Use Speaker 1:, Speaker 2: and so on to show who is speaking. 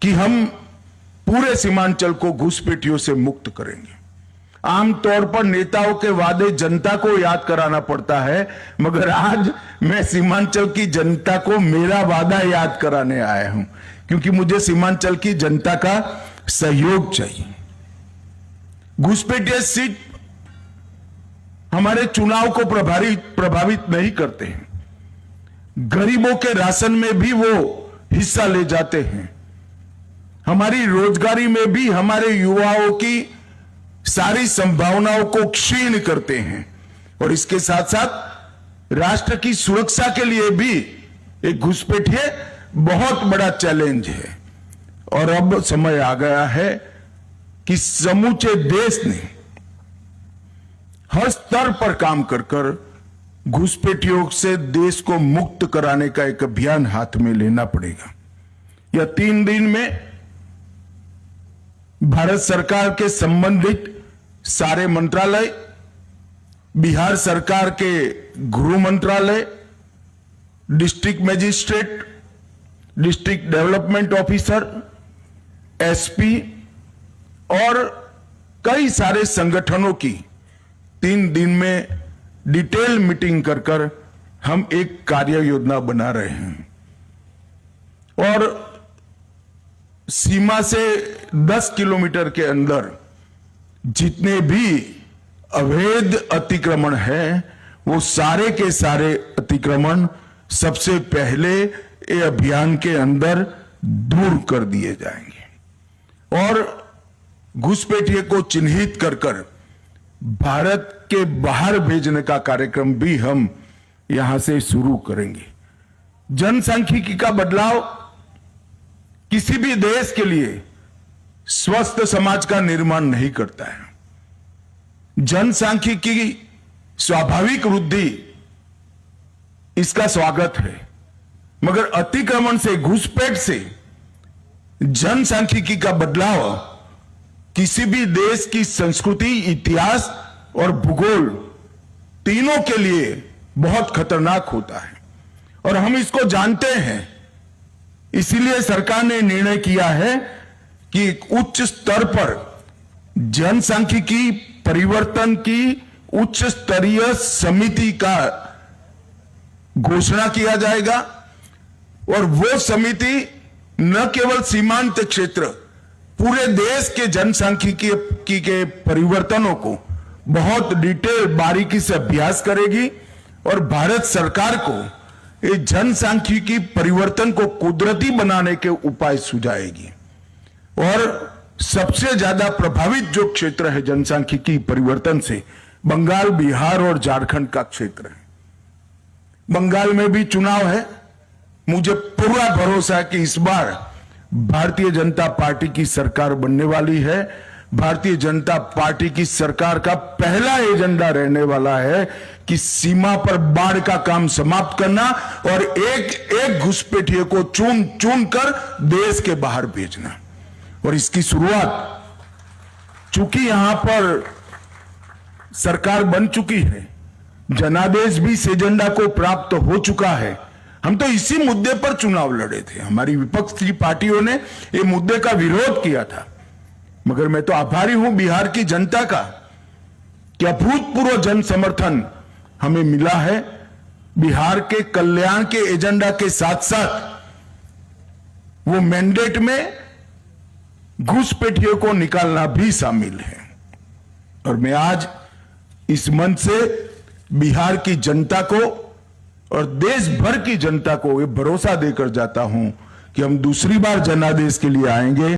Speaker 1: कि हम पूरे सीमांचल को घुसपैठियों से मुक्त करेंगे। आमतौर पर नेताओं के वादे जनता को याद कराना पड़ता है, मगर आज मैं सीमांचल की जनता को मेरा वादा याद कराने आया हूं, क्योंकि मुझे सीमांचल की जनता का सहयोग चाहिए। घुसपैठिया सीट हमारे चुनाव को प्रभावित नहीं करते हैं। गरीबों के राशन में भी वो हिस्सा ले जाते हैं। हमारी रोजगारी में भी हमारे युवाओं की सारी संभावनाओं को क्षीण करते हैं, और इसके साथ साथ राष्ट्र की सुरक्षा के लिए भी एक घुसपैठिए बहुत बड़ा चैलेंज है। और अब समय आ गया है कि समूचे देश ने हर स्तर पर काम कर घुसपैठियों से देश को मुक्त कराने का एक अभियान हाथ में लेना पड़ेगा। यह 3 दिन में भारत सरकार के संबंधित सारे मंत्रालय, बिहार सरकार के गृह मंत्रालय, district magistrate, district development officer, SP और कई सारे संगठनों की 3 दिन में डिटेल मीटिंग कर हम एक कार्य योजना बना रहे हैं। और सीमा से 10 किलोमीटर के अंदर जितने भी अवैध अतिक्रमण हैं, वो सारे के सारे अतिक्रमण सबसे पहले ये अभियान के अंदर दूर कर दिए जाएंगे। और घुसपैठिए को चिन्हित कर भारत के बाहर भेजने का कार्यक्रम भी हम यहां से शुरू करेंगे। जनसांख्यिकी का बदलाव किसी भी देश के लिए स्वस्थ समाज का निर्माण नहीं करता है। जनसांख्यिकी स्वाभाविक वृद्धि, इसका स्वागत है, मगर अतिक्रमण से, घुसपैठ से जनसांख्यिकी का बदलाव किसी भी देश की संस्कृति, इतिहास और भूगोल तीनों के लिए बहुत खतरनाक होता है, और हम इसको जानते हैं। इसीलिए सरकार ने निर्णय किया है कि एक उच्च स्तर पर जनसांख्यिकी परिवर्तन की उच्च स्तरीय समिति का घोषणा किया जाएगा, और वो समिति न केवल सीमांत क्षेत्र, पूरे देश के जनसांख्यिकी के परिवर्तनों को बहुत डिटेल बारीकी से अभ्यास करेगी, और भारत सरकार को इस जनसांख्यिकी परिवर्तन को कुदरती बनाने के उपाय सुझाएगी। और सबसे ज्यादा प्रभावित जो क्षेत्र है जनसांख्यिकी परिवर्तन से, बंगाल, बिहार और झारखंड का क्षेत्र है। बंगाल में भी चुनाव है। मुझे पूरा भरोसा है कि इस बार भारतीय जनता पार्टी की सरकार बनने वाली है। भारतीय जनता पार्टी की सरकार का पहला एजेंडा रहने वाला है कि सीमा पर बाढ़ का काम समाप्त करना और एक एक घुसपैठिए को चुन चुन कर देश के बाहर भेजना। और इसकी शुरुआत, चूंकि यहां पर सरकार बन चुकी है, जनादेश भी इस एजेंडा को प्राप्त हो चुका है। हम तो इसी मुद्दे पर चुनाव लड़े थे। हमारी विपक्ष की पार्टियों ने ये मुद्दे का विरोध किया था, मगर मैं तो आभारी हूं बिहार की जनता का कि अभूतपूर्व जन समर्थन हमें मिला है। बिहार के कल्याण के एजेंडा के साथ साथ वो मैंडेट में घुसपैठियों को निकालना भी शामिल है। और मैं आज इस मंच से बिहार की जनता को और देश भर की जनता को ये भरोसा देकर जाता हूं कि हम दूसरी बार जनादेश के लिए आएंगे।